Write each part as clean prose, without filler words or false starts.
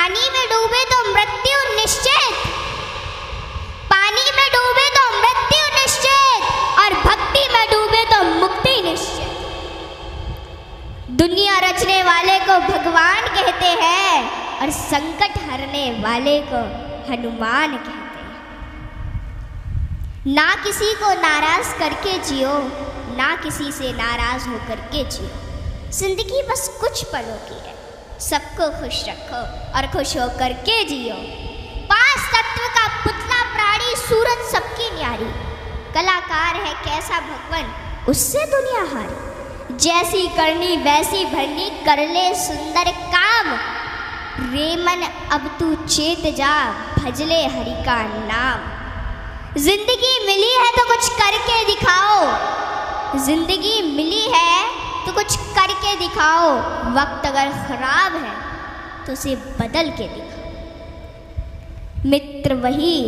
पानी में डूबे तो मृत्यु निश्चित, पानी में डूबे तो मृत्यु निश्चित, और भक्ति में डूबे तो मुक्ति निश्चित। दुनिया रचने वाले को भगवान कहते हैं और संकट हरने वाले को हनुमान कहते हैं। ना किसी को नाराज करके जियो, ना किसी से नाराज होकर के जियो। जिंदगी बस कुछ पलों की है, सबको खुश रखो और खुश होकर के जियो। पांच तत्व का पुतला प्राणी सूरत सबकी न्यारी, कलाकार है कैसा भगवान उससे दुनिया हारी। जैसी करनी वैसी भरनी कर ले सुंदर काम, रेमन अब तू चेत जा भजले हरि का नाम। जिंदगी मिली है तो कुछ करके दिखाओ, जिंदगी मिली है तो कुछ करके दिखाओ। वक्त अगर खराब है तो उसे बदल के दिखाओ। मित्र वही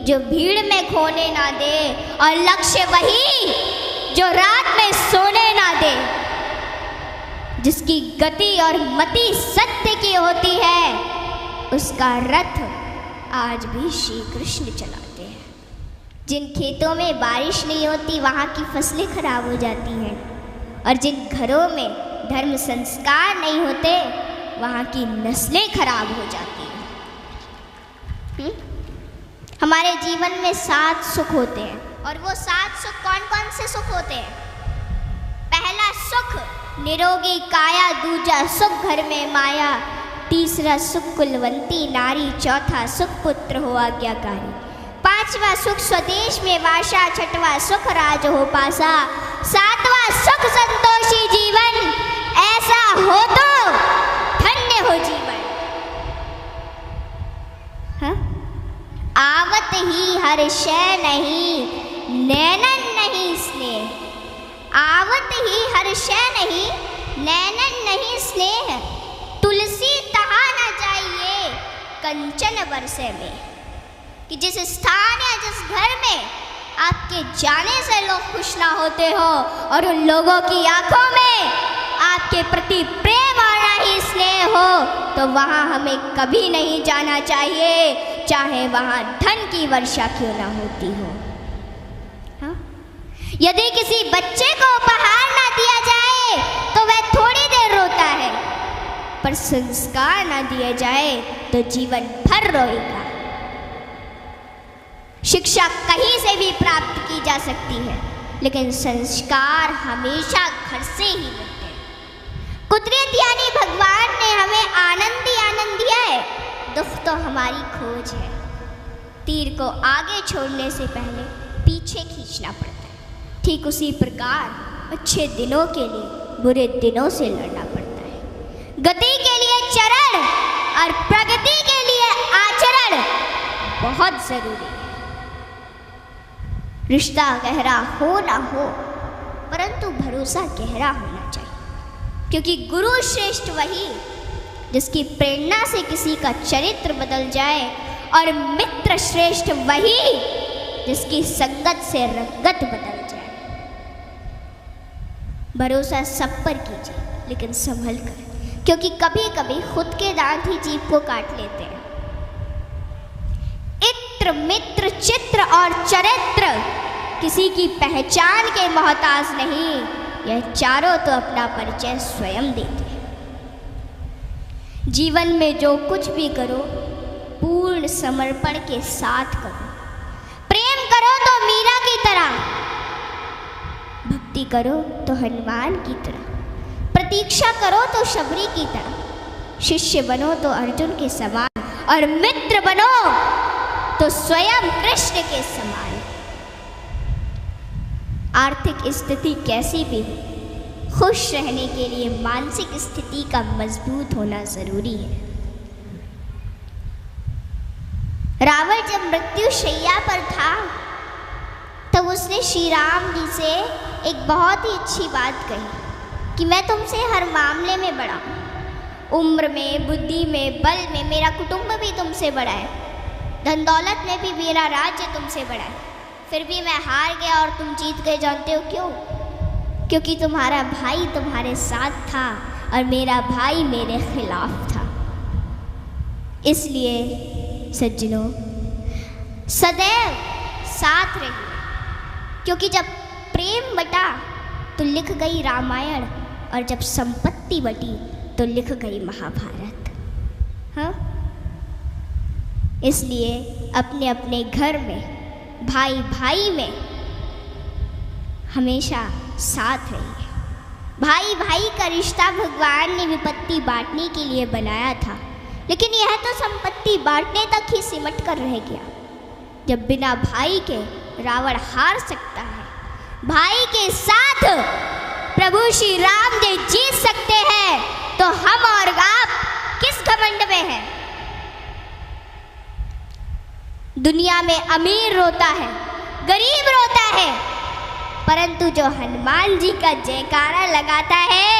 जो भीड़ में खोने ना दे, और लक्ष्य वही जो रात में सोने ना दे। जिसकी गति और मति सत्य की होती है, उसका रथ आज भी श्री कृष्ण चलाते हैं। जिन खेतों में बारिश नहीं होती वहाँ की फसलें खराब हो जाती हैं, और जिन घरों में धर्म संस्कार नहीं होते वहाँ की नस्लें खराब हो जाती हैं। हमारे जीवन में 7 सुख होते हैं, और वो 7 सुख कौन कौन से सुख होते हैं? पहला सुख निरोगी काया, दूजा सुख घर में माया, तीसरा सुख कुलवंती नारी, चौथा सुख पुत्र हो आज्ञाकारी, पांचवा सुख स्वदेश में वासा, छठवां सुख राज हो पासा, सातवां सुख संतोषी जीवन, ऐसा हो तो धन्य हो जीवन। हाँ? आवत ही हर शय नहीं, नैनन नहीं स्नेह। आवत ही हर शय नहीं, नैनन नहीं स्नेह। तुलसी तहा न जाइए कंचन बरसे में। कि जिस स्थान या जिस घर में आपके जाने से लोग खुश ना होते हो, और उन लोगों की आंखों में आपके प्रति प्रेम और ना ही स्नेह हो, तो वहाँ हमें कभी नहीं जाना चाहिए, चाहे वहाँ धन की वर्षा क्यों ना होती हो। हाँ? यदि किसी बच्चे को उपहार ना दिया जाए तो वह थोड़ी देर रोता है, पर संस्कार ना दिए जाए तो जीवन भर रोएगा। शिक्षा कहीं से भी प्राप्त की जा सकती है, लेकिन संस्कार हमेशा घर से ही मिलते हैं। कुदरत यानी भगवान ने हमें आनंद ही आनंद दिया है, दुख तो हमारी खोज है। तीर को आगे छोड़ने से पहले पीछे खींचना पड़ता है। ठीक उसी प्रकार अच्छे दिनों के लिए बुरे दिनों से लड़ना पड़ता है। गति के लिए चरण और प्रगति के लिए आचरण बहुत जरूरी है। रिश्ता गहरा हो ना हो, परंतु भरोसा गहरा होना चाहिए, क्योंकि गुरु श्रेष्ठ वही जिसकी प्रेरणा से किसी का चरित्र बदल जाए, और मित्र श्रेष्ठ वही जिसकी संगत से रंगत बदल जाए। भरोसा सब पर कीजिए, लेकिन संभल कर, क्योंकि कभी कभी खुद के दांत ही जीभ को काट लेते हैं। इत्र मित्र चित्र और चरित्र किसी की पहचान के मोहताज नहीं, यह चारों तो अपना परिचय स्वयं देते हैं। जीवन में जो कुछ भी करो पूर्ण समर्पण के साथ करो। प्रेम करो तो मीरा की तरह, भक्ति करो तो हनुमान की तरह, प्रतीक्षा करो तो शबरी की तरह, शिष्य बनो तो अर्जुन के समान, और मित्र बनो तो स्वयं कृष्ण के समान। आर्थिक स्थिति कैसी भी हो, खुश रहने के लिए मानसिक स्थिति का मजबूत होना जरूरी है। रावण जब मृत्यु शैया पर था तब उसने श्री राम जी से एक बहुत ही अच्छी बात कही कि मैं तुमसे हर मामले में बड़ा हूँ, उम्र में, बुद्धि में, बल में मेरा कुटुंब भी तुमसे बड़ा है, धन दौलत में भी मेरा राज्य तुमसे बड़ा है, फिर भी मैं हार गया और तुम जीत गए। जानते हो क्यों? क्योंकि तुम्हारा भाई तुम्हारे साथ था और मेरा भाई मेरे खिलाफ था। इसलिए सज्जनों सदैव साथ रहिए, क्योंकि जब प्रेम बटा तो लिख गई रामायण, और जब संपत्ति बटी तो लिख गई महाभारत। हाँ, इसलिए अपने अपने घर में, भाई भाई में हमेशा साथ रहिए। भाई भाई का रिश्ता भगवान ने विपत्ति बांटने के लिए बनाया था, लेकिन यह तो संपत्ति बांटने तक ही सिमट कर रह गया। जब बिना भाई के रावण हार सकता है, भाई के साथ प्रभु श्री राम जी जीत सकते हैं, तो हम और आप किस घमंड में हैं? दुनिया में अमीर रोता है, गरीब रोता है, परंतु जो हनुमान जी का जयकारा लगाता है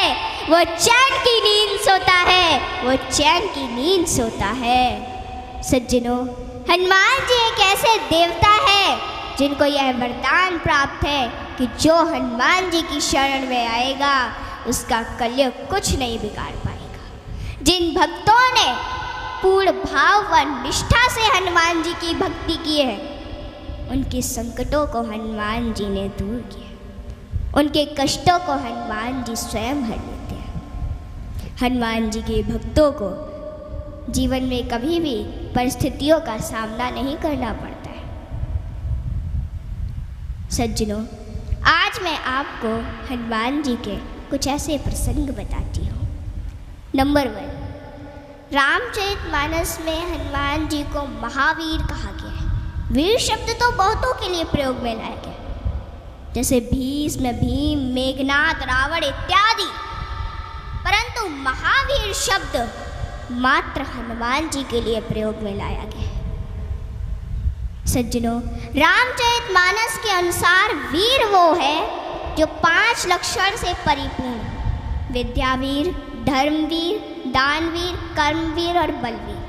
वो चैन की नींद सोता है, वो चैन की नींद सोता है। सज्जनों, हनुमान जी एक ऐसे देवता है जिनको यह वरदान प्राप्त है कि जो हनुमान जी की शरण में आएगा उसका कलयुग कुछ नहीं बिगाड़ पाएगा। जिन भक्तों ने पूर्ण भाव व निष्ठा से हनुमान जी की भक्ति की है, उनके संकटों को हनुमान जी ने दूर किया, उनके कष्टों को हनुमान जी स्वयं हर लेते हैं। हनुमान जी के भक्तों को जीवन में कभी भी परिस्थितियों का सामना नहीं करना पड़ता है। सज्जनों, आज मैं आपको हनुमान जी के कुछ ऐसे प्रसंग बताती हूँ। नंबर 1, रामचरितमानस में हनुमान जी को महावीर कहा गया है। वीर शब्द तो बहुतों के लिए प्रयोग में लाया गया, जैसे भीष्म, भीम, मेघनाद, रावण इत्यादि, परंतु महावीर शब्द मात्र हनुमान जी के लिए प्रयोग में लाया गया है। सज्जनों, रामचरितमानस के अनुसार वीर वो है जो 5 लक्षण से परिपूर्ण: विद्यावीर, धर्मवीर, दानवीर, कर्मवीर और बलवीर।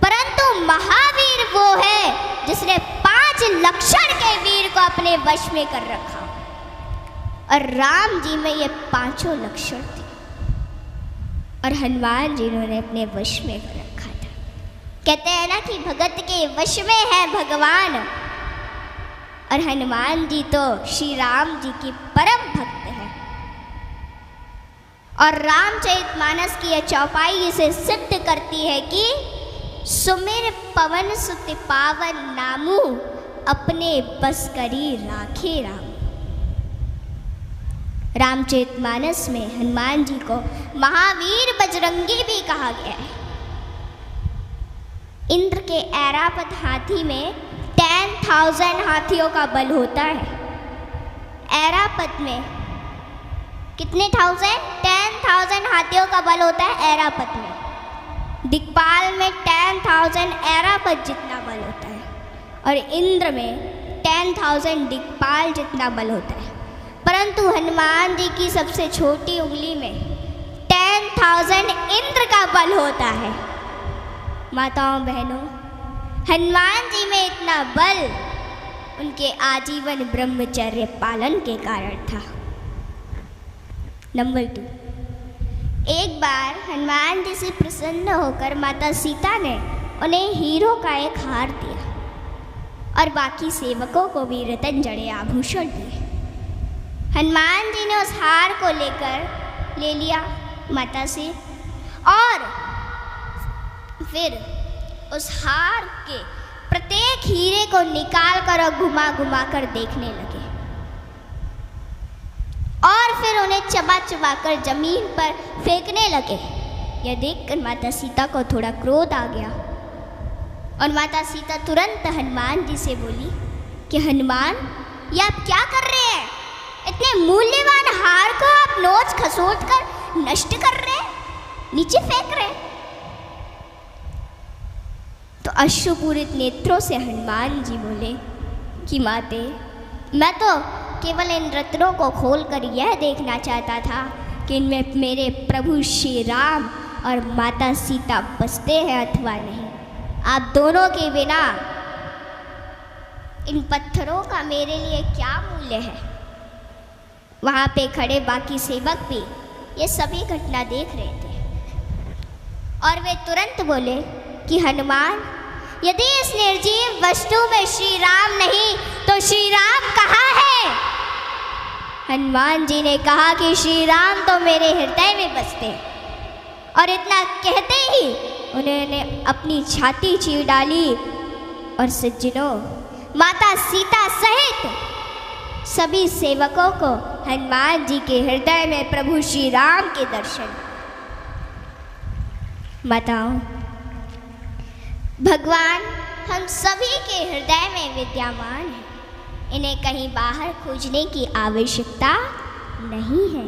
परंतु महावीर वो है जिसने 5 लक्षण के वीर को अपने वश में कर रखा, और राम जी में ये 5 लक्षण थे और हनुमान जी ने अपने वश में कर रखा था। कहते हैं ना कि भगत के वश में है भगवान, और हनुमान जी तो श्री राम जी की परम भक्त है। और रामचरितमानस की यह चौपाई इसे सिद्ध करती है कि सुमिर पवन सुत पावन नामू, अपने बस करी राखे राम। रामचरितमानस में हनुमान जी को महावीर बजरंगी भी कहा गया है। इंद्र के ऐरावत हाथी में 10,000 हाथियों का बल होता है। ऐरावत में कितने 10,000 हाथियों का बल होता है ऐरावत में। दिक्पाल में 10,000 ऐरावत जितना बल होता है, और इंद्र में 10,000 दिक्पाल जितना बल होता है। परंतु हनुमान जी की सबसे छोटी उंगली में 10,000 इंद्र का बल होता है। माताओं बहनों, हनुमान जी में इतना बल उनके आजीवन ब्रह्मचर्य पालन के कारण था। नंबर 2, एक बार हनुमान जी से प्रसन्न होकर माता सीता ने उन्हें हीरो का एक हार दिया और बाकी सेवकों को भी रतन जड़े आभूषण दिए। हनुमान जी ने उस हार को ले लिया माता से, और फिर उस हार के प्रत्येक हीरे को निकाल कर और घुमा घुमा कर देखने लगे, और फिर उन्हें चबा चबा कर जमीन पर फेंकने लगे। यह देखकर माता सीता को थोड़ा क्रोध आ गया, और माता सीता तुरंत हनुमान जी से बोली कि हनुमान, ये आप क्या कर रहे हैं? इतने मूल्यवान हार को आप नोच खसोट कर नष्ट कर रहे हैं, नीचे फेंक रहे हैं। तो अश्रुपूरित नेत्रों से हनुमान जी बोले कि माते, मैं तो केवल इन रत्नों को खोलकर यह देखना चाहता था कि इनमें मेरे प्रभु श्री राम और माता सीता बसते हैं अथवा नहीं। आप दोनों के बिना इन पत्थरों का मेरे लिए क्या मूल्य है? वहाँ पे खड़े बाकी सेवक भी ये सभी घटना देख रहे थे, और वे तुरंत बोले कि हनुमान, यदि इस निर्जीव वस्तु में श्री राम नहीं तो श्री राम कहाँ है? हनुमान जी ने कहा कि श्री राम तो मेरे हृदय में बसते हैं। और इतना कहते ही उन्होंने अपनी छाती चीर डाली और सज्जनों, माता सीता सहित सभी सेवकों को हनुमान जी के हृदय में प्रभु श्री राम के दर्शन। माताओं, भगवान हम सभी के हृदय में विद्यमान है, इन्हें कहीं बाहर खोजने की आवश्यकता नहीं है।